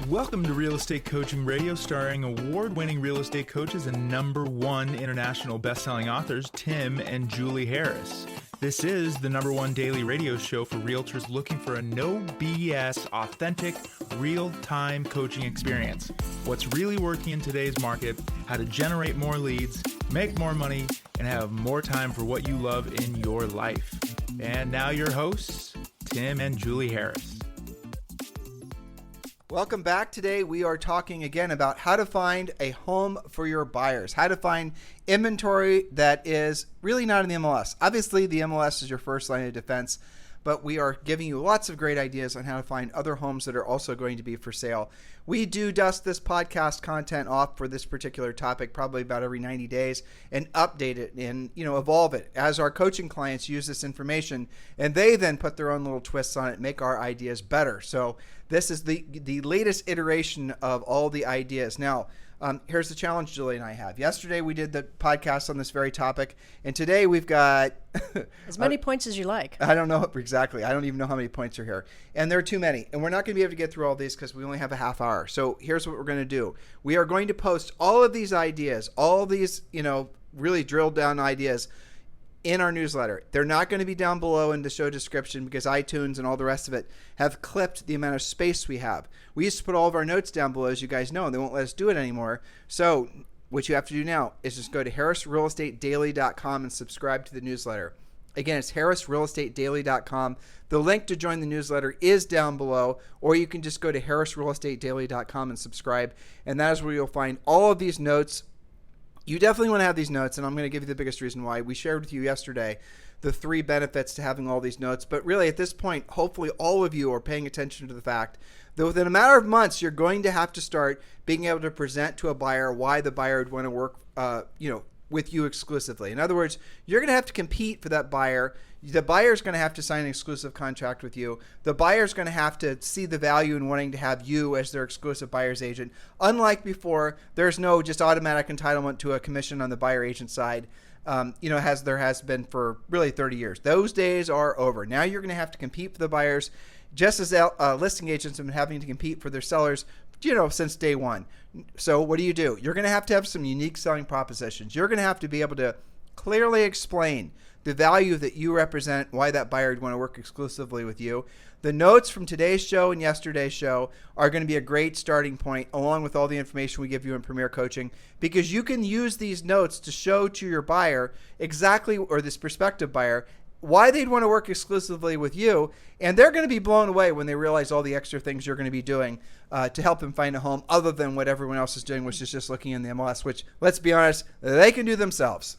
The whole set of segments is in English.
Welcome to Real Estate Coaching Radio, starring award-winning real estate coaches and #1 international best-selling authors, Tim and Julie Harris. This is the #1 daily radio show for realtors looking for a no BS, authentic, real-time coaching experience. What's really working in today's market, how to generate more leads, make more money, and have more time for what you love in your life. And now your hosts, Tim and Julie Harris. Welcome back. Today we are talking again about how to find a home for your buyers, how to find inventory that is really not in the MLS. Obviously, the MLS is your first line of defense, but we are giving you lots of great ideas on how to find other homes that are also going to be for sale. We do dust this podcast content off for this particular topic probably about every 90 days and update it and, evolve it as our coaching clients use this information, and they then put their own little twists on it and make our ideas better. So this is the latest iteration of all the ideas. Now, here's the challenge Julie and I have. Yesterday we did the podcast on this very topic, and today we've got as many points as you like. I don't know exactly. I don't even know how many points are here, and there are too many, and we're not going to be able to get through all these because we only have a half hour. So here's what we're going to do. We are going to post all of these ideas, all these really drilled down ideas in our newsletter. They're not going to be down below in the show description because iTunes and all the rest of it have clipped the amount of space we have. We used to put all of our notes down below, as you guys know, and they won't let us do it anymore. So what you have to do now is just go to harrisrealestatedaily.com and subscribe to the newsletter. Again, it's harrisrealestatedaily.com. The link to join the newsletter is down below, or you can just go to harrisrealestatedaily.com and subscribe, and that is where you'll find all of these notes. You definitely want to have these notes, and I'm going to give you the biggest reason why. We shared with you yesterday the 3 benefits to having all these notes, but really at this point, hopefully all of you are paying attention to the fact that within a matter of months, you're going to have to start being able to present to a buyer why the buyer would want to work with you exclusively. In other words, you're going to have to compete for that buyer. The buyer's going to have to sign an exclusive contract with you. The buyer's going to have to see the value in wanting to have you as their exclusive buyer's agent. Unlike before, there's no just automatic entitlement to a commission on the buyer agent side, there has been for really 30 years. Those days are over. Now you're going to have to compete for the buyers, just as listing agents have been having to compete for their sellers since day one. So what do? You're going to have some unique selling propositions. You're going to have to be able to clearly explain the value that you represent, why that buyer would want to work exclusively with you. The notes from today's show and yesterday's show are going to be a great starting point, along with all the information we give you in Premier Coaching, because you can use these notes to show to your buyer exactly, or this prospective buyer, why they'd want to work exclusively with you, and they're going to be blown away when they realize all the extra things you're going to be doing to help them find a home other than what everyone else is doing, which is just looking in the MLS, which, let's be honest, they can do themselves.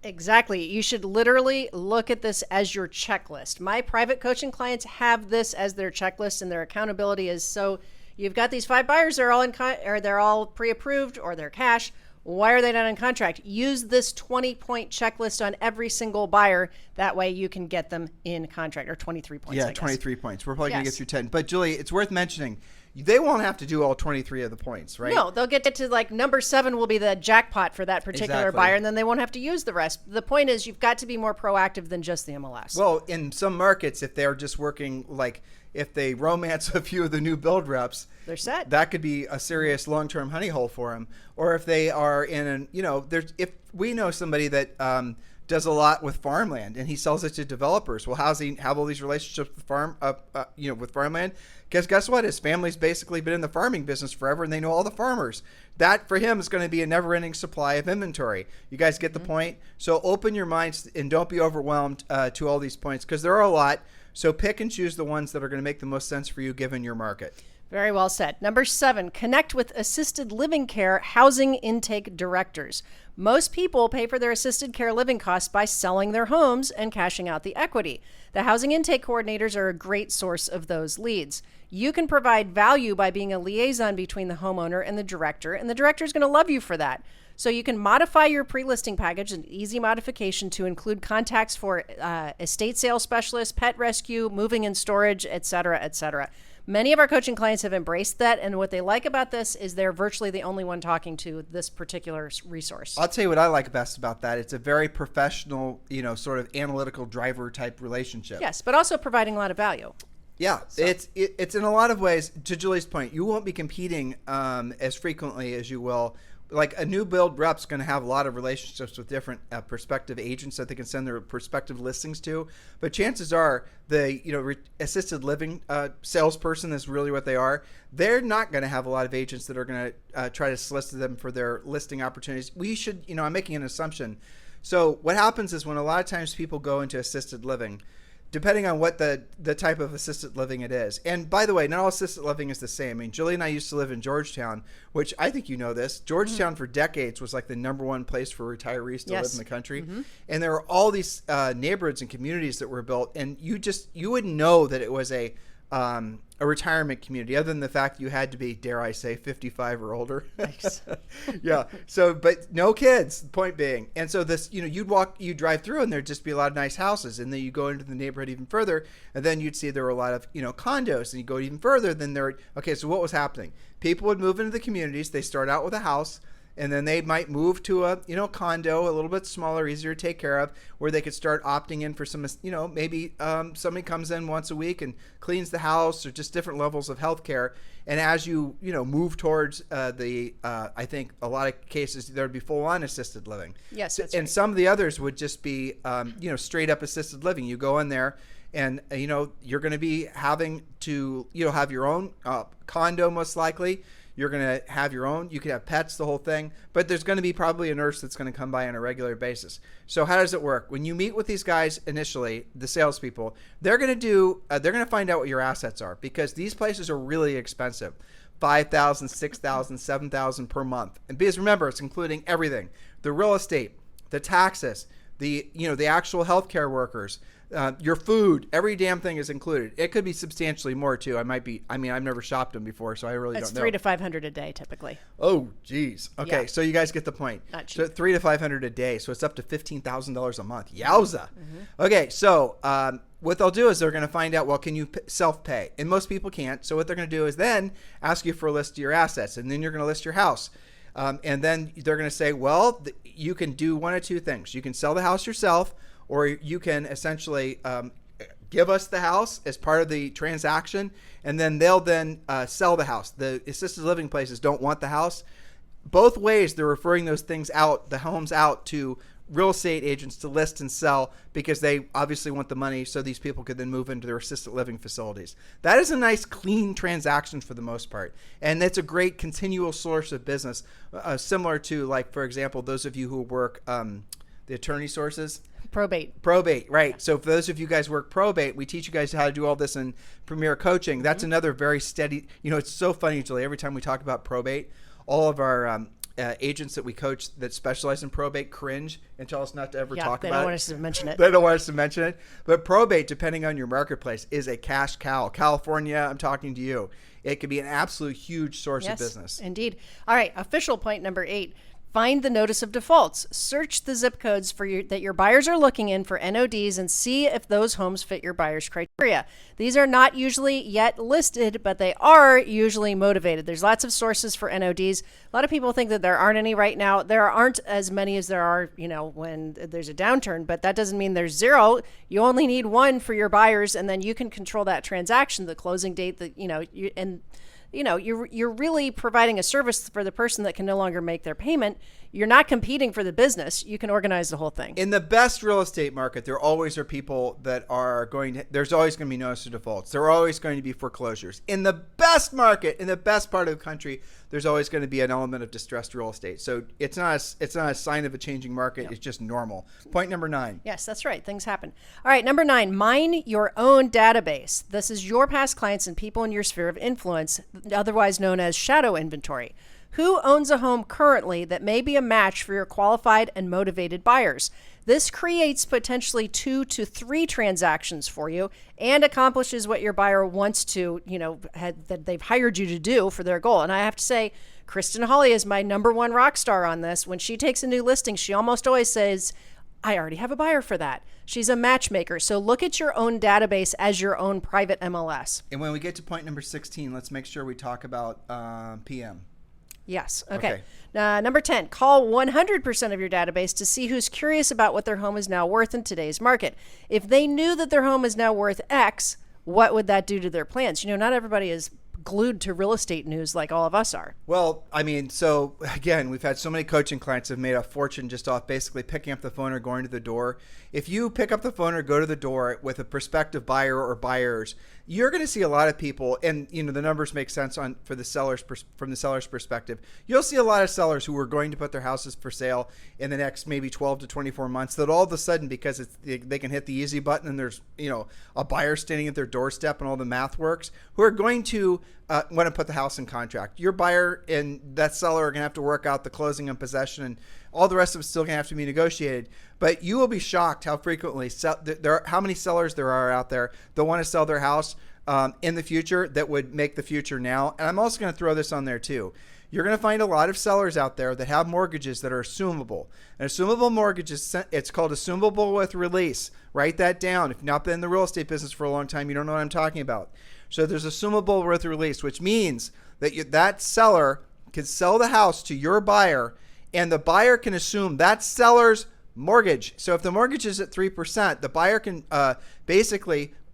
Exactly. You should literally look at this as your checklist. My private coaching clients have this as their checklist, and their accountability is, so you've got these 5 buyers, they're all they're all pre-approved or they're cash. Why are they not in contract? Use this 20-point checklist on every single buyer. That way you can get them in contract, or 23 points. Yeah, 23 points. We're probably going to get through 10. But Julie, it's worth mentioning, they won't have to do all 23 of the points, right? No, they'll get to like number 7 will be the jackpot for that particular buyer, and then they won't have to use the rest. The point is you've got to be more proactive than just the MLS. Well, in some markets, if they're just working, like if they romance a few of the new build reps, they're set. That could be a serious long-term honey hole for them. Or if they are in if we know somebody that does a lot with farmland and he sells it to developers. Well, how's he have all these relationships with with farmland? Because guess what? His family's basically been in the farming business forever, and they know all the farmers. That for him is going to be a never-ending supply of inventory. You guys get the point? So open your minds and don't be overwhelmed to all these points, because there are a lot. So pick and choose the ones that are going to make the most sense for you given your market. Very well said. Number 7, connect with assisted living care housing intake directors. Most people pay for their assisted care living costs by selling their homes and cashing out the equity. The housing intake coordinators are a great source of those leads. You can provide value by being a liaison between the homeowner and the director is going to love you for that. So you can modify your pre-listing package, an easy modification to include contacts for estate sales specialists, pet rescue, moving and storage, et cetera, et cetera. Many of our coaching clients have embraced that, and what they like about this is they're virtually the only one talking to this particular resource. I'll tell you what I like best about that. It's a very professional, sort of analytical driver type relationship. Yes, but also providing a lot of value. Yeah, So. it's in a lot of ways, to Julie's point, you won't be competing as frequently as you will. Like a new build rep's going to have a lot of relationships with different prospective agents that they can send their prospective listings to. But chances are the assisted living salesperson is really what they are. They're not going to have a lot of agents that are going to try to solicit them for their listing opportunities. We should, I'm making an assumption. So what happens is when a lot of times people go into assisted living, depending on what the type of assisted living it is. And by the way, not all assisted living is the same. I mean, Julie and I used to live in Georgetown, which I think you know this. Georgetown for decades was like the number one place for retirees to live in the country. Mm-hmm. And there were all these neighborhoods and communities that were built, and you wouldn't know that it was a retirement community, other than the fact you had to be, dare I say, 55 or older. Nice. Yeah. So, but no kids, the point being. And so this, you'd drive through and there'd just be a lot of nice houses. And then you go into the neighborhood even further, and then you'd see there were a lot of, condos, and you go even further, then okay, so what was happening? People would move into the communities. They start out with a house, and then they might move to a, condo, a little bit smaller, easier to take care of, where they could start opting in for some, maybe somebody comes in once a week and cleans the house, or just different levels of healthcare. And as you, move towards I think a lot of cases, there'd be full-on assisted living. Yes, that's and right. some of the others would just be, straight up assisted living. You go in there, and, you're going to be having to, have your own condo most likely. You're going to have your own, you could have pets, the whole thing, but there's going to be probably a nurse that's going to come by on a regular basis. So how does it work? When you meet with these guys initially, the salespeople, they're going to find out what your assets are, because these places are really expensive. $5,000, $6,000, $7,000 per month. And because remember, it's including everything: the real estate, the taxes, the actual healthcare workers, your food, every damn thing is included. It could be substantially more too. I've never shopped them before, so I really don't know. It's $300 to $500 a day typically. Oh, geez. Okay, Yeah. so you guys get the point. Not cheap. So $300 to $500 a day, so it's up to $15,000 a month. Yowza. Mm-hmm. Okay, so what they'll do is they're going to find out, well, can you self-pay? And most people can't. So what they're going to do is then ask you for a list of your assets, and then you're going to list your house. And then they're going to say, well, you can do one of two things. You can sell the house yourself, or you can essentially give us the house as part of the transaction, and then they'll sell the house. The assisted living places don't want the house. Both ways, they're referring those things out, the homes out, to real estate agents to list and sell, because they obviously want the money so these people could then move into their assisted living facilities. That is a nice, clean transaction for the most part. And it's a great continual source of business, similar to, like, for example, those of you who work the attorney sources. Probate, right. Yeah. So for those of you guys who work probate, we teach you guys how to do all this in Premier Coaching. That's another very steady, it's so funny, Julie, every time we talk about probate, all of our agents that we coach that specialize in probate cringe and tell us not to ever talk about it. They don't want us to mention it. They don't want us to mention it. But probate, depending on your marketplace, is a cash cow. California, I'm talking to you. It could be an absolute huge source of business. Indeed. All right, official point number 8. Find the notice of defaults. Search the zip codes that your buyers are looking in for NODs and see if those homes fit your buyer's criteria. These are not usually yet listed, but they are usually motivated. There's lots of sources for NODs. A lot of people think that there aren't any right now. There aren't as many as there are, when there's a downturn, but that doesn't mean there's zero. You only need one for your buyers, and then you can control that transaction, the closing date, you're really providing a service for the person that can no longer make their payment. You're not competing for the business. You can organize the whole thing. In the best real estate market, there always are people that are there's always going to be notice of defaults. There are always going to be foreclosures. In the best market, in the best part of the country, there's always going to be an element of distressed real estate. So it's not a sign of a changing market. It's just normal. Point number 9. Yes, that's right. Things happen. All right, number 9, mine your own database. This is your past clients and people in your sphere of influence, otherwise known as shadow inventory. Who owns a home currently that may be a match for your qualified and motivated buyers? This creates potentially 2 to 3 transactions for you and accomplishes what your buyer wants to, that they've hired you to do for their goal. And I have to say, Kristen Hawley is my number one rock star on this. When she takes a new listing, she almost always says, I already have a buyer for that. She's a matchmaker. So look at your own database as your own private MLS. And when we get to point number 16, let's make sure we talk about PM. Yes. Okay. Number 10, call 100% of your database to see who's curious about what their home is now worth in today's market. If they knew that their home is now worth X, what would that do to their plans? Not everybody is glued to real estate news like all of us are. Well, I mean, so again, we've had so many coaching clients have made a fortune just off basically picking up the phone or going to the door. If you pick up the phone or go to the door with a prospective buyer or buyers, you're going to see a lot of people, and the numbers make sense from the seller's perspective. You'll see a lot of sellers who are going to put their houses for sale in the next maybe 12 to 24 months. That all of a sudden, because they can hit the easy button and there's a buyer standing at their doorstep and all the math works, who are going to want to put the house in contract. Your buyer and that seller are going to have to work out the closing and possession, and all the rest of it's still going to have to be negotiated. But you will be shocked how frequently how many sellers there are out there that want to sell their house in the future that would make the future now. And I'm also going to throw this on there too. You're going to find a lot of sellers out there that have mortgages that are assumable. An assumable mortgage it's called assumable with release. Write that down. If you've not been in the real estate business for a long time, you don't know what I'm talking about. So there's assumable with release, which means that that seller can sell the house to your buyer, and the buyer can assume that seller's mortgage. So if the mortgage is at 3%, the buyer can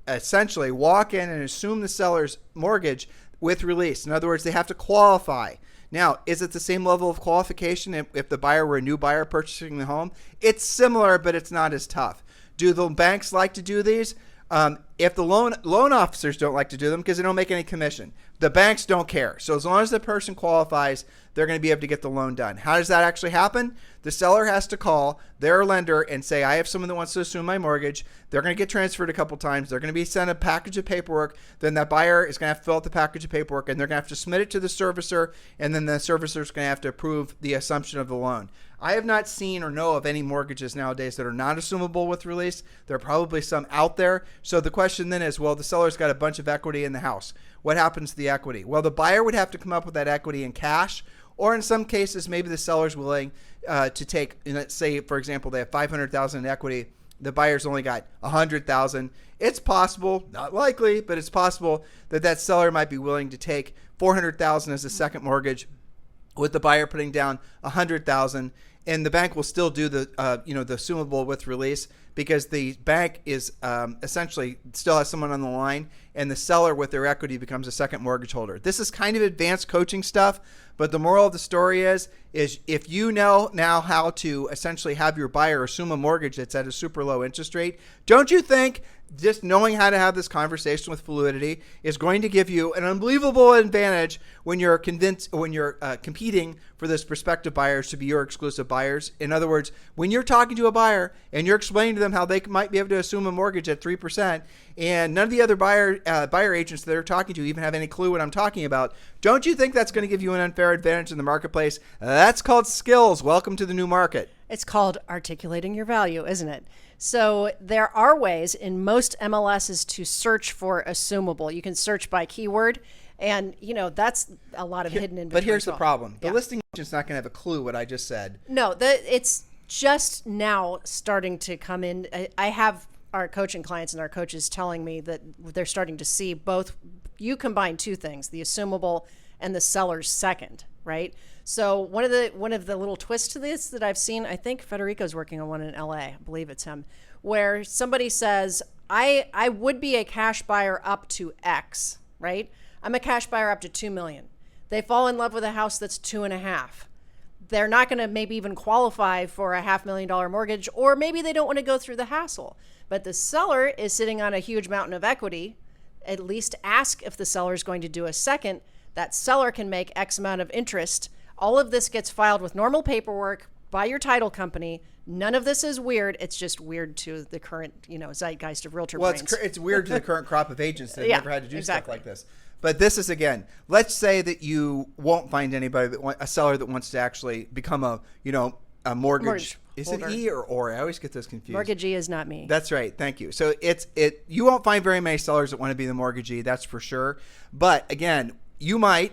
essentially walk in and assume the seller's mortgage with release. In other words, they have to qualify. Now, is it the same level of qualification if the buyer were a new buyer purchasing the home? It's similar, but it's not as tough. Do the banks like to do these? If the loan officers don't like to do them because they don't make any commission, the banks don't care. So as long as the person qualifies, they're going to be able to get the loan done. How does that actually happen? The seller has to call their lender and say, I have someone that wants to assume my mortgage. They're going to get transferred a couple times. They're going to be sent a package of paperwork. Then that buyer is going to have to fill out the package of paperwork, and they're going to have to submit it to the servicer, and then the servicer is going to have to approve the assumption of the loan. I have not seen or know of any mortgages nowadays that are not assumable with release. There are probably some out there. So the question then is, well, the seller's got a bunch of equity in the house. What happens to the equity? Well, the buyer would have to come up with that equity in cash, or in some cases, maybe the seller's willing to take, let's say, for example, they have $500,000 in equity. The buyer's only got $100,000. It's possible, not likely, but it's possible that seller might be willing to take $400,000 as a second mortgage, with the buyer putting down $100,000, and the bank will still do the the assumable with release, because the bank is essentially still has someone on the line, and the seller with their equity becomes a second mortgage holder. This is kind of advanced coaching stuff, but the moral of the story is if you know now how to essentially have your buyer assume a mortgage that's at a super low interest rate, don't you think just knowing how to have this conversation with fluidity is going to give you an unbelievable advantage when you're competing for those prospective buyers to be your exclusive buyers? In other words, when you're talking to a buyer and you're explaining to them how they might be able to assume a mortgage at 3%, and none of the other buyer agents that they're talking to even have any clue what I'm talking about, don't you think that's going to give you an unfair advantage in the marketplace? That's called skills. Welcome to the new market. It's called articulating your value, isn't it? So there are ways in most MLSs to search for assumable. You can search by keyword, and that's a lot of hidden inventory. But here's the problem. The listing agent's not going to have a clue what I just said. No, it's just now starting to come in. I have our coaching clients and our coaches telling me that they're starting to see both. You combine two things, the assumable and the seller's second, right? So one of the little twists to this that I've seen, I think Federico's working on one in LA, I believe it's him, where somebody says, I would be a cash buyer up to X, right? I'm a cash buyer up to $2 million. They fall in love with a house that's $2.5 million. They're not going to maybe even qualify for a $500,000 mortgage, or maybe they don't want to go through the hassle. But the seller is sitting on a huge mountain of equity. At least ask if the seller is going to do a second. That seller can make X amount of interest. All of this gets filed with normal paperwork by your title company. None of this is weird. It's just weird to the current, zeitgeist of realtor brains. It's weird to the current crop of agents that have never had to do exactly. stuff like this. But this is, again, let's say that you won't find anybody a seller that wants to actually become a mortgage. Is holder. it E or OR? I always get those confused. Mortgagee is not me. That's right. Thank you. So you won't find very many sellers that want to be the mortgagee. That's for sure. But again, you might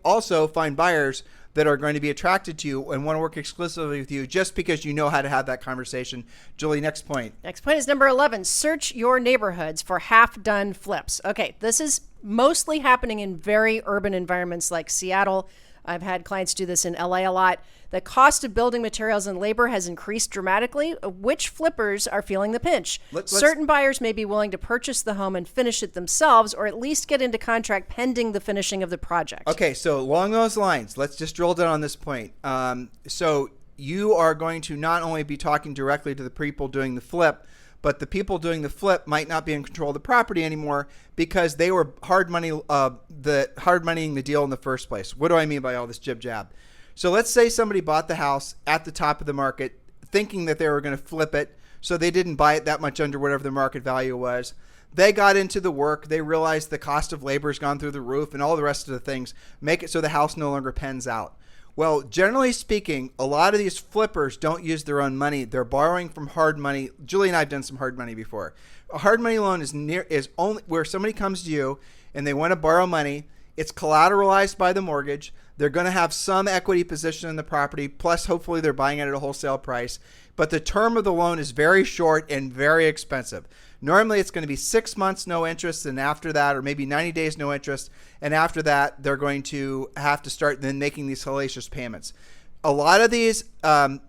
also find buyers that are going to be attracted to you and want to work exclusively with you just because you know how to have that conversation. Julie, next point. Next point is number 11. Search your neighborhoods for half-done flips. Okay, this is mostly happening in very urban environments like Seattle, I've had clients do this in LA a lot. The cost of building materials and labor has increased dramatically. Which flippers are feeling the pinch? Certain buyers may be willing to purchase the home and finish it themselves, or at least get into contract pending the finishing of the project. Okay, so along those lines, let's just drill down on this point. So you are going to not only be talking directly to the people doing the flip, but the people doing the flip might not be in control of the property anymore because they were hard moneying the deal in the first place. What do I mean by all this jib jab? So let's say somebody bought the house at the top of the market thinking that they were going to flip it, so they didn't buy it that much under whatever the market value was. They got into the work. They realized the cost of labor has gone through the roof and all the rest of the things make it so the house no longer pens out. Well, generally speaking, a lot of these flippers don't use their own money. They're borrowing from hard money. Julie and I have done some hard money before. A hard money loan is only where somebody comes to you and they want to borrow money. It's collateralized by the mortgage. They're going to have some equity position in the property, plus hopefully they're buying it at a wholesale price. But the term of the loan is very short and very expensive. Normally it's going to be 6 months, no interest, and after that, or maybe 90 days, no interest. And after that, they're going to have to start then making these hellacious payments. A lot of these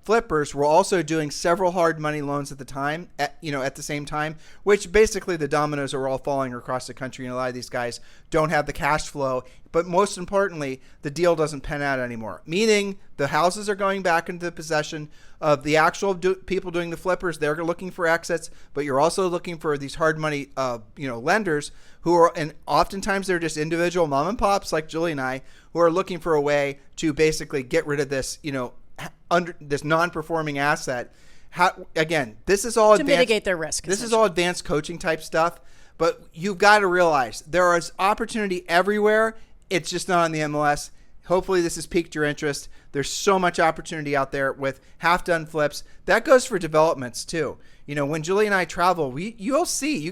flippers were also doing several hard money loans at the time, at the same time, which basically the dominoes are all falling across the country, and a lot of these guys don't have the cash flow. But most importantly, the deal doesn't pen out anymore, meaning the houses are going back into the possession of the actual people doing the flippers. They're looking for exits, but you're also looking for these hard money, lenders who are, and oftentimes they're just individual mom and pops like Julie and I, who are looking for a way to basically get rid of this, under this non-performing asset. Again, this is all to mitigate their risk. This is all advanced coaching type stuff, but you've got to realize there is opportunity everywhere. It's just not on the MLS. Hopefully this has piqued your interest. There's so much opportunity out there with half-done flips. That goes for developments too. When Julie and I travel, you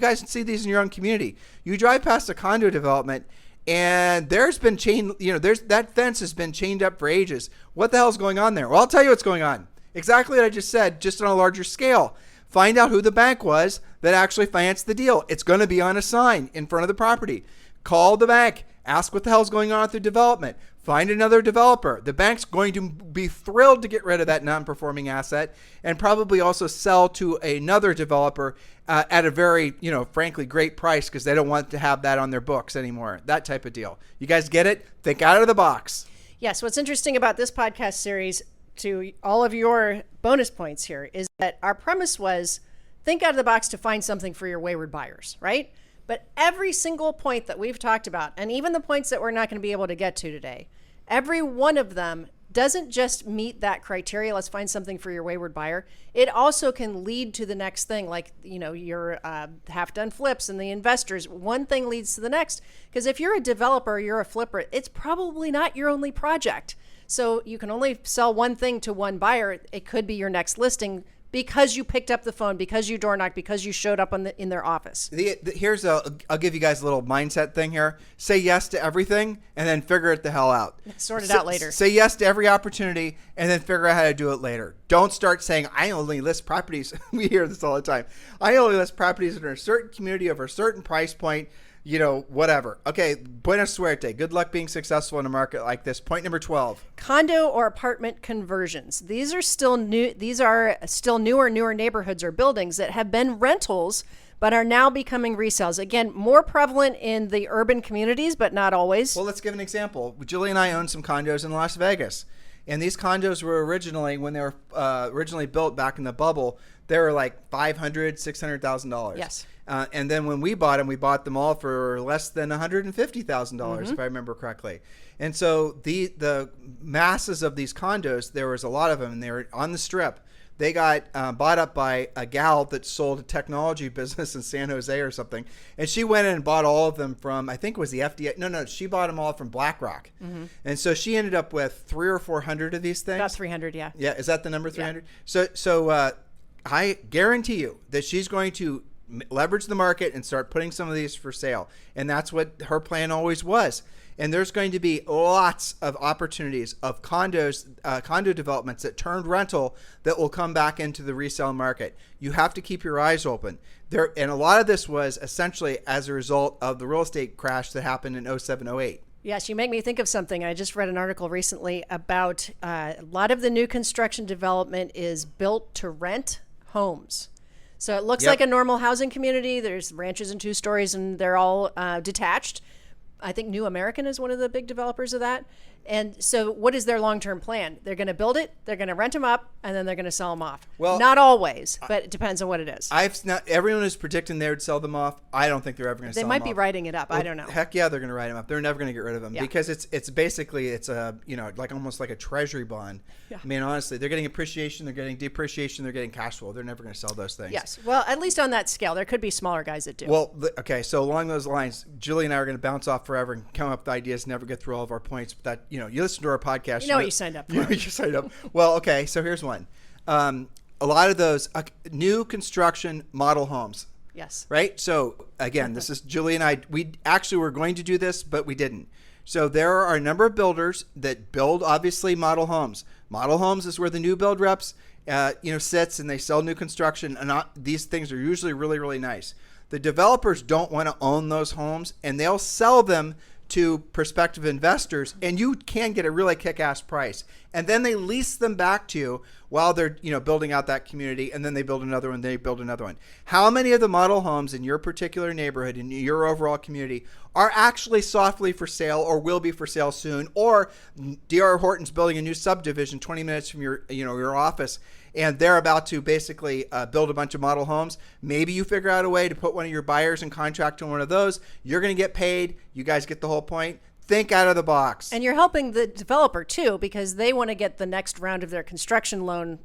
guys see these in your own community. You drive past a condo development and there's been that fence has been chained up for ages. What the hell is going on there? Well, I'll tell you what's going on. Exactly what I just said, just on a larger scale. Find out who the bank was that actually financed the deal. It's going to be on a sign in front of the property. Call the bank. Ask what the hell's going on with the development. Find another developer. The bank's going to be thrilled to get rid of that non-performing asset and probably also sell to another developer at a very, frankly, great price because they don't want to have that on their books anymore. That type of deal. You guys get it? Think out of the box. Yes. What's interesting about this podcast series, to all of your bonus points here, is that our premise was think out of the box to find something for your wayward buyers, right? But every single point that we've talked about, and even the points that we're not going to be able to get to today, every one of them doesn't just meet that criteria. Let's find something for your wayward buyer. It also can lead to the next thing, like, your half-done flips and the investors. One thing leads to the next. Because if you're a developer, you're a flipper, it's probably not your only project. So you can only sell one thing to one buyer. It could be your next listing because you picked up the phone, because you door knocked, because you showed up in their office. I'll give you guys a little mindset thing here. Say yes to everything and then figure it the hell out. Sort it out later. Say yes to every opportunity and then figure out how to do it later. Don't start saying, I only list properties. We hear this all the time. I only list properties in a certain community over a certain price point. Whatever. Okay, buena suerte. Good luck being successful in a market like this. Point number 12. Condo or apartment conversions. These are still new. These are still newer neighborhoods or buildings that have been rentals, but are now becoming resales. Again, more prevalent in the urban communities, but not always. Well, let's give an example. Julie and I own some condos in Las Vegas. And these condos were originally, when they were originally built back in the bubble, they were like $500,000, $600,000. Yes. And then when we bought them all for less than $150,000, if I remember correctly. And so the masses of these condos, there was a lot of them, and they were on the Strip. They got bought up by a gal that sold a technology business in San Jose or something. And she went in and bought all of them from, I think it was the FDA. No, she bought them all from BlackRock. Mm-hmm. And so she ended up with 300 or 400 of these things. About 300, yeah. Yeah, is that the number, 300? Yeah. So I guarantee you that she's going to leverage the market and start putting some of these for sale. And that's what her plan always was. And there's going to be lots of opportunities of condo developments that turned rental that will come back into the resale market. You have to keep your eyes open. And a lot of this was essentially as a result of the real estate crash that happened in 07, 08. Yes, you make me think of something. I just read an article recently about a lot of the new construction development is built to rent homes. So it looks Yep. like a normal housing community. There's ranches and 2 stories, and they're all detached. I think New American is one of the big developers of that. And so what is their long-term plan? They're going to build it, they're going to rent them up, and then they're going to sell them off. Well, not always, but it depends on what it is. Everyone is predicting they would sell them off. I don't think they're ever going to They sell them might off. be writing it up. I don't know. Heck yeah, they're going to write them up. They're never going to get rid of them Yeah. because it's basically a like almost like a treasury bond. Yeah. I mean, honestly, they're getting appreciation, they're getting depreciation, they're getting cash flow. They're never going to sell those things. Yes. Well, at least on that scale, there could be smaller guys that do. Well, okay. So along those lines, Julie and I are going to bounce off forever and come up with ideas, never get through all of our points. But that, you listen to our podcast. You know what you signed up for. You know what you signed up. Well, okay. So here's one. A lot of those new construction model homes. Yes. Right. So again, this is Julie and I. We actually were going to do this, but we didn't. So there are a number of builders that build obviously model homes. Model homes is where the new build reps, sits and they sell new construction. And these things are usually really, really nice. The developers don't want to own those homes, and they'll sell them to prospective investors, and you can get a really kick-ass price. And then they lease them back to you while they're building out that community, and then they build another one, they build another one. How many of the model homes in your particular neighborhood, in your overall community, are actually softly for sale or will be for sale soon? Or D.R. Horton's building a new subdivision 20 minutes from your office, and they're about to basically build a bunch of model homes. Maybe you figure out a way to put one of your buyers in contract on one of those. You're going to get paid. You guys get the whole point. Think out of the box. And you're helping the developer too, because they want to get the next round of their construction loan,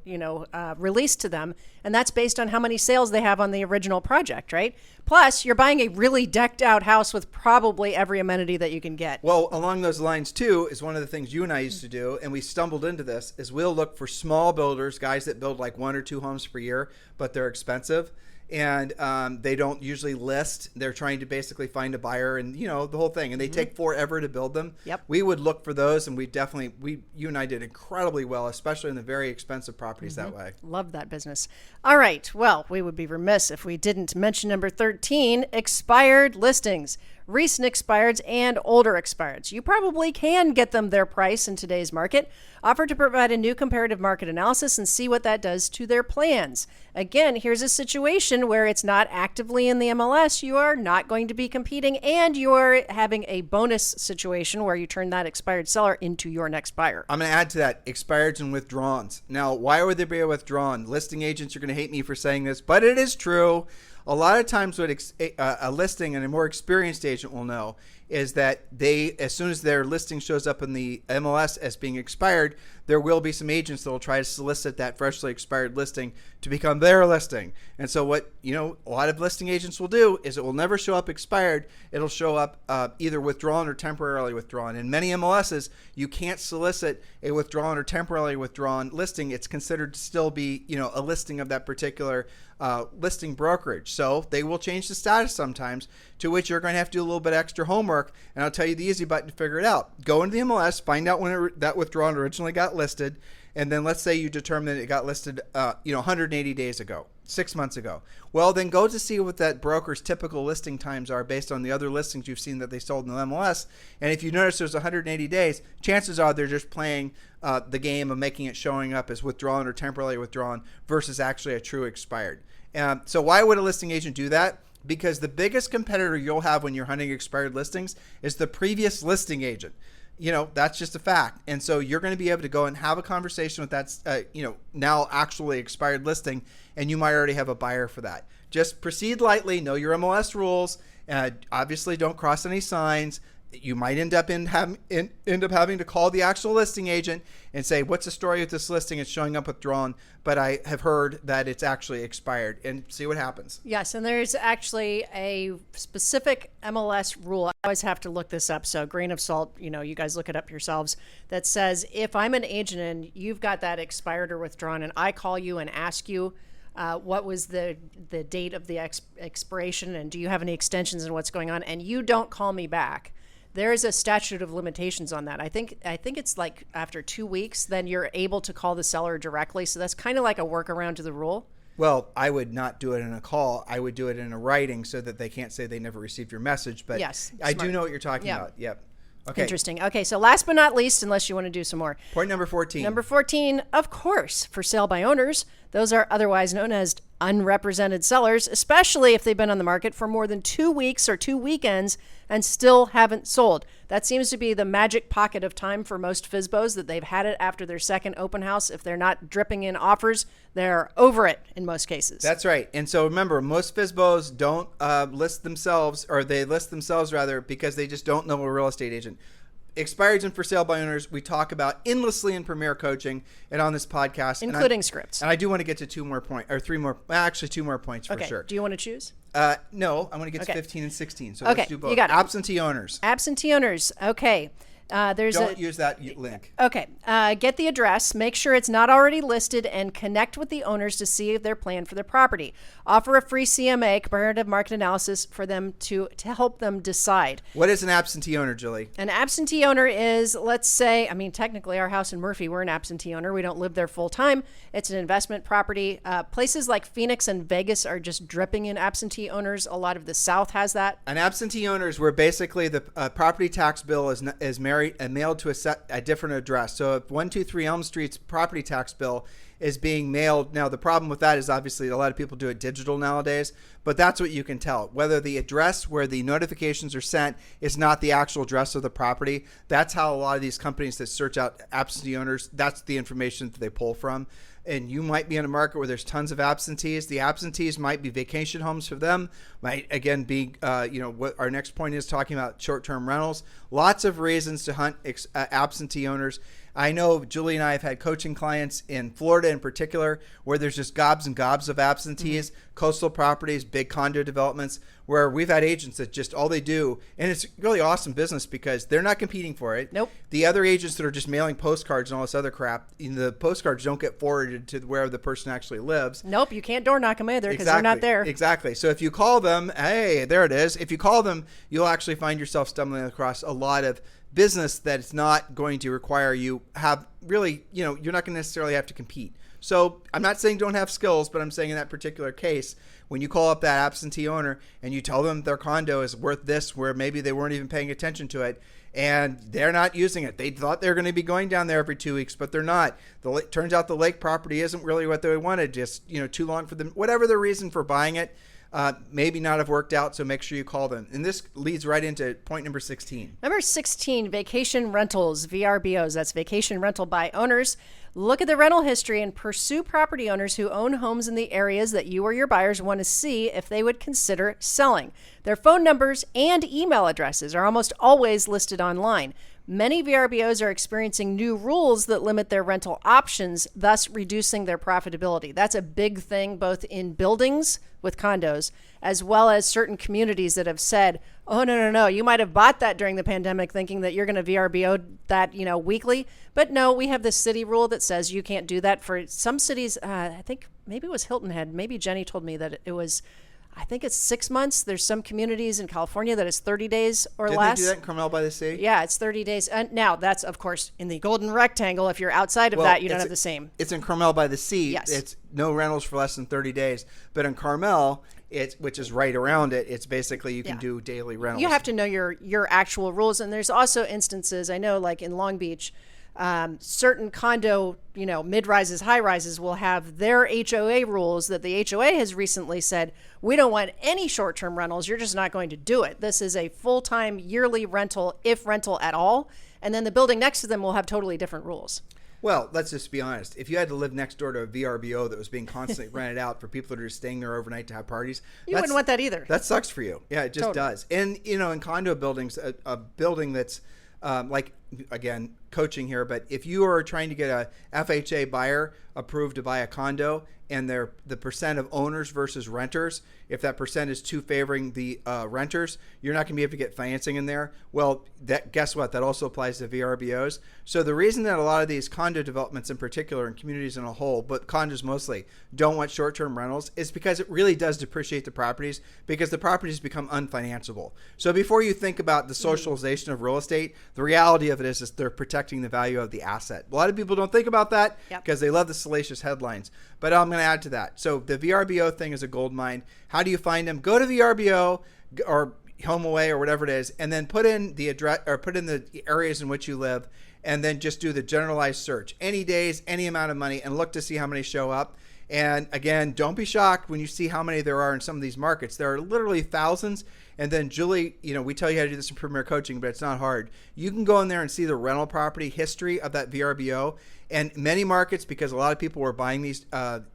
released to them. And that's based on how many sales they have on the original project, right? Plus, you're buying a really decked out house with probably every amenity that you can get. Well, along those lines too, is one of the things you and I used to do, and we stumbled into this, is we'll look for small builders, guys that build like 1 or 2 homes per year, but they're expensive. And they don't usually list. They're trying to basically find a buyer and, the whole thing. And they take forever to build them. Yep. We would look for those, and you and I did incredibly well, especially in the very expensive properties that way. Love that business. All right. Well, we would be remiss if we didn't mention number 13, expired listings. Recent expireds and older expireds. You probably can get them their price in today's market. Offer to provide a new comparative market analysis and see what that does to their plans. Again, here's a situation where it's not actively in the MLS. You are not going to be competing, and you're having a bonus situation where you turn that expired seller into your next buyer. I'm going to add to that, expireds and withdrawns. Now, why would they be withdrawn? Listing agents are going to hate me for saying this, but it is true. A lot of times what a listing and a more experienced agent will know is that as soon as their listing shows up in the MLS as being expired, there will be some agents that will try to solicit that freshly expired listing to become their listing. And so what, a lot of listing agents will do is it will never show up expired. It'll show up either withdrawn or temporarily withdrawn. In many MLSs, you can't solicit a withdrawn or temporarily withdrawn listing. It's considered to still be, a listing of that particular listing brokerage. So they will change the status sometimes, to which you're going to have to do a little bit extra homework. And I'll tell you the easy button to figure it out. Go into the MLS, find out when that withdrawn originally got listed, and then let's say you determine that it got listed 180 days ago, 6 months ago. Well, then go to see what that broker's typical listing times are based on the other listings you've seen that they sold in the MLS. And if you notice there's 180 days, chances are they're just playing the game of making it showing up as withdrawn or temporarily withdrawn versus actually a true expired. So why would a listing agent do that? Because the biggest competitor you'll have when you're hunting expired listings is the previous listing agent. That's just a fact. And so you're going to be able to go and have a conversation with that, now actually expired listing, and you might already have a buyer for that. Just proceed lightly, know your MLS rules, obviously don't cross any signs. You might end up having to call the actual listing agent and say, what's the story with this listing? It's showing up withdrawn, but I have heard that it's actually expired, and see what happens. Yes, and there's actually a specific MLS rule. I always have to look this up, so grain of salt, you guys look it up yourselves, that says if I'm an agent and you've got that expired or withdrawn and I call you and ask you what was the date of the expiration and do you have any extensions and what's going on, and you don't call me back, there is a statute of limitations on that. I think it's like after 2 weeks, then you're able to call the seller directly. So that's kind of like a workaround to the rule. Well, I would not do it in a call. I would do it in a writing so that they can't say they never received your message. But yes, I do know what you're talking about. Yep. Okay. Interesting. Okay, so last but not least, unless you want to do some more. Point number 14. Number 14, of course, for sale by owners. Those are otherwise known as unrepresented sellers, especially if they've been on the market for more than 2 weeks or 2 weekends and still haven't sold. That seems to be the magic pocket of time for most FSBOs, that they've had it after their second open house. If they're not dripping in offers, they're over it in most cases. That's right. And so remember, most FSBOs don't list themselves, or they list themselves rather, because they just don't know a real estate agent. Expired agent for sale by owners, we talk about endlessly in Premier Coaching and on this podcast, including scripts. And I do want to get to two more points for okay. sure. Do you want to choose? No, I want to get to 15 and 16. So okay. let's do both. You got it. Absentee owners. Absentee owners. Okay. Don't use that link. Okay. Get the address, make sure it's not already listed, and connect with the owners to see their plan for their property. Offer a free CMA, comparative market analysis, for them to help them decide. What is an absentee owner, Julie? An absentee owner is, let's say, technically our house in Murphy, we're an absentee owner. We don't live there full time. It's an investment property. Places like Phoenix and Vegas are just dripping in absentee owners. A lot of the South has that. An absentee owner is where basically the property tax bill is married and mailed to a different address. So if 123 Elm Street's property tax bill is being mailed, now the problem with that is obviously a lot of people do it digital nowadays, but that's what you can tell. Whether the address where the notifications are sent is not the actual address of the property. That's how a lot of these companies that search out absentee owners, that's the information that they pull from. And you might be in a market where there's tons of absentees. The absentees might be vacation homes for them, might again be, what our next point is talking about short-term rentals. Lots of reasons to hunt absentee owners. I know Julie and I have had coaching clients in Florida in particular where there's just gobs and gobs of absentees, coastal properties, big condo developments, where we've had agents that just all they do, and it's really awesome business because they're not competing for it. Nope. The other agents that are just mailing postcards and all this other crap, the postcards don't get forwarded to where the person actually lives. Nope, you can't door knock them either because they're not there. Exactly. So if you call them, hey, there it is. If you call them, you'll actually find yourself stumbling across a lot of business that it's not going to require you have really, you're not going to necessarily have to compete. So I'm not saying don't have skills, but I'm saying in that particular case, when you call up that absentee owner and you tell them their condo is worth this, where maybe they weren't even paying attention to it, and they're not using it. They thought they were going to be going down there every 2 weeks, but they're not. Turns out the lake property isn't really what they wanted, just, too long for them. Whatever the reason for buying it, maybe not have worked out, so make sure you call them. And this leads right into point number 16. Number 16, vacation rentals, VRBOs. That's vacation rental by owners. Look at the rental history and pursue property owners who own homes in the areas that you or your buyers want to see if they would consider selling. Their phone numbers and email addresses are almost always listed online. Many VRBOs are experiencing new rules that limit their rental options, thus reducing their profitability. That's a big thing both in buildings with condos, as well as certain communities that have said, oh, no, you might have bought that during the pandemic thinking that you're going to VRBO that, weekly. But no, we have this city rule that says you can't do that. For some cities, I think maybe it was Hilton Head. Maybe Jenny told me that it was, I think it's 6 months. There's some communities in California that is 30 days or less. Did they do that in Carmel by the Sea? Yeah, it's 30 days. And now that's, of course, in the golden rectangle. If you're outside of that, you don't have the same. It's in Carmel by the Sea. Yes. It's no rentals for less than 30 days. But in Carmel, which is right around it, it's basically you can do daily rentals. You have to know your actual rules. And there's also instances, I know, like in Long Beach, certain condo, mid-rises, high-rises will have their HOA rules that the HOA has recently said, we don't want any short-term rentals. You're just not going to do it. This is a full-time yearly rental, if rental at all. And then the building next to them will have totally different rules. Well, let's just be honest. If you had to live next door to a VRBO that was being constantly rented out for people that are staying there overnight to have parties, you wouldn't want that either. That sucks for you. Yeah, it just does. And, in condo buildings, a building that's again, coaching here, but if you are trying to get a FHA buyer approved to buy a condo and the percent of owners versus renters, if that percent is too favoring the renters, you're not going to be able to get financing in there. Well, guess what? That also applies to VRBOs. So the reason that a lot of these condo developments in particular and communities in a whole, but condos mostly, don't want short-term rentals is because it really does depreciate the properties because the properties become unfinanceable. So before you think about the socialization of real estate, the reality of it is they're protecting the value of the asset. A lot of people don't think about that because they love the salacious headlines. But I'm going to add to that. So the VRBO thing is a gold mine. How do you find them? Go to VRBO or HomeAway or whatever it is, and then put in the address or put in the areas in which you live, and then just do the generalized search. Any days, any amount of money, and look to see how many show up. And again, don't be shocked when you see how many there are in some of these markets. There are literally thousands. And then Julie, we tell you how to do this in Premier Coaching, but it's not hard. You can go in there and see the rental property history of that VRBO. And many markets, because a lot of people were buying these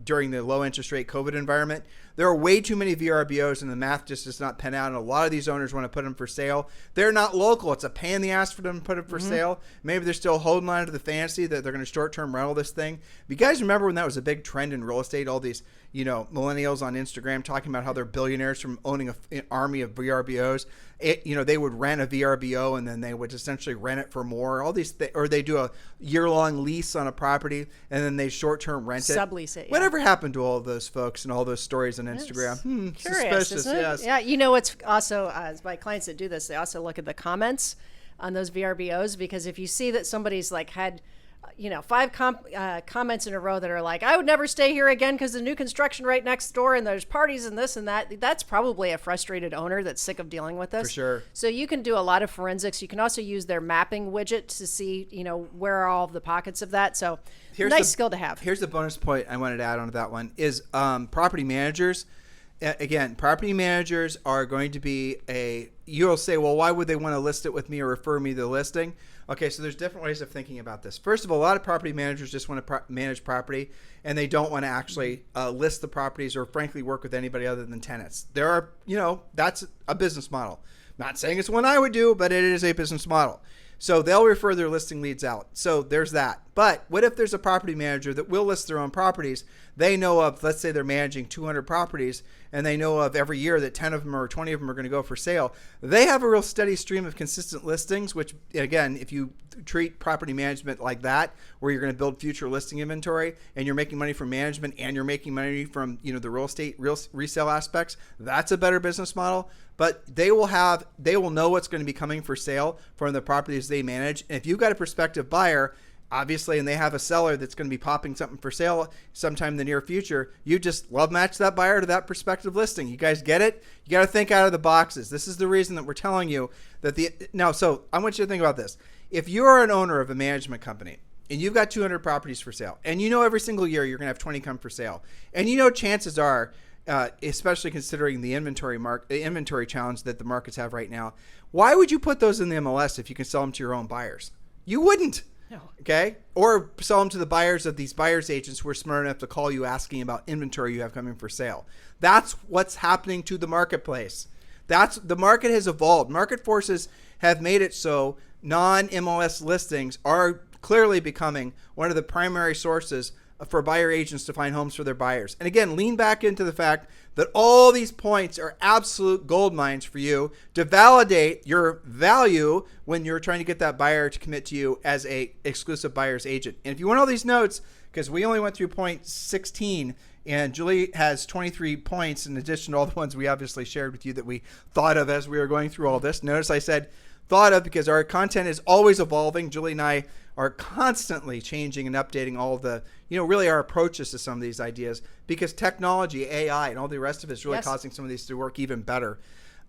during the low interest rate COVID environment, there are way too many VRBOs and the math just does not pen out. And a lot of these owners want to put them for sale. They're not local. It's a pain in the ass for them to put them for sale. Maybe they're still holding on to the fantasy that they're going to short-term rental this thing. You guys remember when that was a big trend in real estate? All these, millennials on Instagram talking about how they're billionaires from owning an army of VRBOs. They would rent a VRBO and then they would essentially rent it for more. All these or they do a year-long lease on a property and then they short-term rent it. Sublease it. Yeah. Whatever happened to all of those folks and all those stories on Instagram? Curious, suspicious. isn't it? Yes. Yeah. What's also my clients that do this, they also look at the comments on those VRBOs, because if you see that somebody's like had 5 comments in a row that are like, I would never stay here again because the new construction right next door and there's parties and this and that, that's probably a frustrated owner that's sick of dealing with this. For sure. So you can do a lot of forensics. You can also use their mapping widget to see, where are all of the pockets of that. So nice skill to have. Here's the bonus point I wanted to add on to that one is property managers. Again, property managers are going to be you'll say, well, why would they want to list it with me or refer me to the listing? Okay, so there's different ways of thinking about this. First of all, a lot of property managers just want to manage property and they don't want to actually list the properties or frankly work with anybody other than tenants. There are, that's a business model. Not saying it's one I would do, but it is a business model. So they'll refer their listing leads out. So there's that. But what if there's a property manager that will list their own properties? They know of, let's say they're managing 200 properties and they know of every year that 10 of them or 20 of them are going to go for sale. They have a real steady stream of consistent listings, which again, if you treat property management like that, where you're going to build future listing inventory and you're making money from management and you're making money from, the real estate, resale aspects, that's a better business model. But they will know what's going to be coming for sale from the properties they manage. And if you've got a prospective buyer, obviously, and they have a seller that's going to be popping something for sale sometime in the near future, you just love match that buyer to that prospective listing. You guys get it? You got to think out of the boxes. This is the reason that we're telling you that so I want you to think about this. If you are an owner of a management company and you've got 200 properties for sale and every single year you're going to have 20 come for sale, and chances are, especially considering the inventory challenge that the markets have right now, why would you put those in the MLS if you can sell them to your own buyers? You wouldn't. No. Okay? Or sell them to the buyers of these buyers agents who are smart enough to call you asking about inventory you have coming for sale. That's what's happening to the marketplace. The market has evolved. Market forces have made it so non-MLS listings are clearly becoming one of the primary sources for buyer agents to find homes for their buyers. And again, lean back into the fact that all these points are absolute gold mines for you to validate your value when you're trying to get that buyer to commit to you as a exclusive buyer's agent. And if you want all these notes, because we only went through point 16 and Julie has 23 points in addition to all the ones we obviously shared with you that we thought of as we were going through all this. Notice I said thought of because our content is always evolving. Julie and I are constantly changing and updating all of the, really our approaches to some of these ideas because technology, AI, and all the rest of it is really causing some of these to work even better.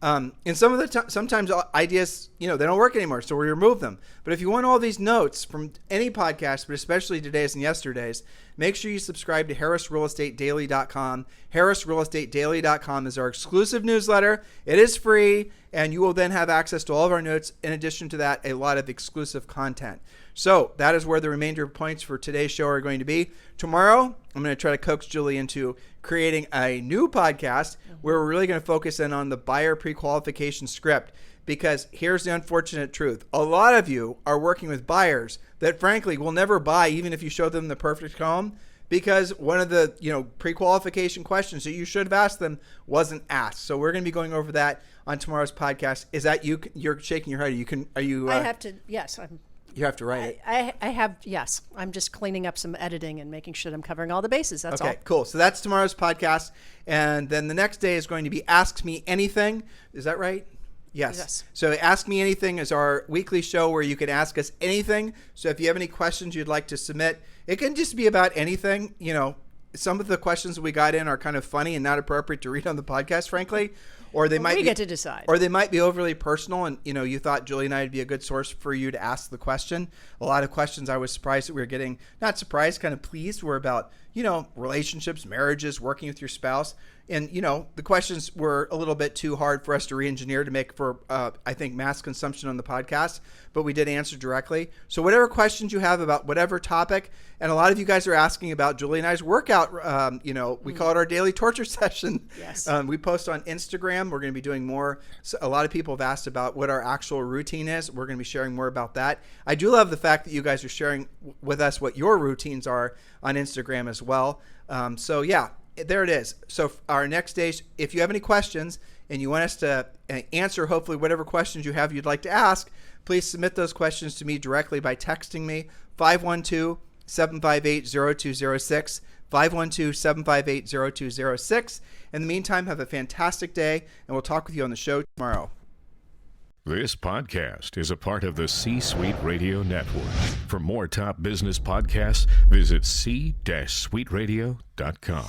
And some of the sometimes ideas, they don't work anymore, so we remove them. But if you want all these notes from any podcast, but especially today's and yesterday's, make sure you subscribe to HarrisRealEstateDaily.com. HarrisRealEstateDaily.com is our exclusive newsletter. It is free, and you will then have access to all of our notes. In addition to that, a lot of exclusive content. So that is where the remainder of points for today's show are going to be. Tomorrow, I'm going to try to coax Julie into creating a new podcast where we're really going to focus in on the buyer pre-qualification script. Because here's the unfortunate truth. A lot of you are working with buyers that frankly will never buy even if you show them the perfect home because one of the pre-qualification questions that you should have asked them wasn't asked. So we're going to be going over that on tomorrow's podcast. Is that you? You're shaking your head. I have to. Yes, you have to write it. I have. Yes, I'm just cleaning up some editing and making sure that I'm covering all the bases. That's all. Okay, cool. So that's tomorrow's podcast, and then the next day is going to be Ask Me Anything. Is that right? Yes. So Ask Me Anything is our weekly show where you can ask us anything. So if you have any questions you'd like to submit, it can just be about anything. some of the questions we got in are kind of funny and not appropriate to read on the podcast, frankly, or they might we be, get to decide, or they might be overly personal, and you thought Julie and I would be a good source for you to ask the question. A lot of questions I was surprised that we were getting, not surprised, kind of pleased, were about relationships, marriages, working with your spouse. And, the questions were a little bit too hard for us to re-engineer to make for, I think, mass consumption on the podcast, but we did answer directly. So whatever questions you have about whatever topic, and a lot of you guys are asking about Julie and I's workout, we call it our daily torture session. Yes. We post on Instagram. We're going to be doing more. So a lot of people have asked about what our actual routine is. We're going to be sharing more about that. I do love the fact that you guys are sharing with us what your routines are on Instagram as well. So yeah. There it is. So our next stage, if you have any questions and you want us to answer, hopefully, whatever questions you have you'd like to ask, please submit those questions to me directly by texting me 512-758-0206, 512-758-0206. In the meantime, have a fantastic day, and we'll talk with you on the show tomorrow. This podcast is a part of the C-Suite Radio Network. For more top business podcasts, visit c-suiteradio.com.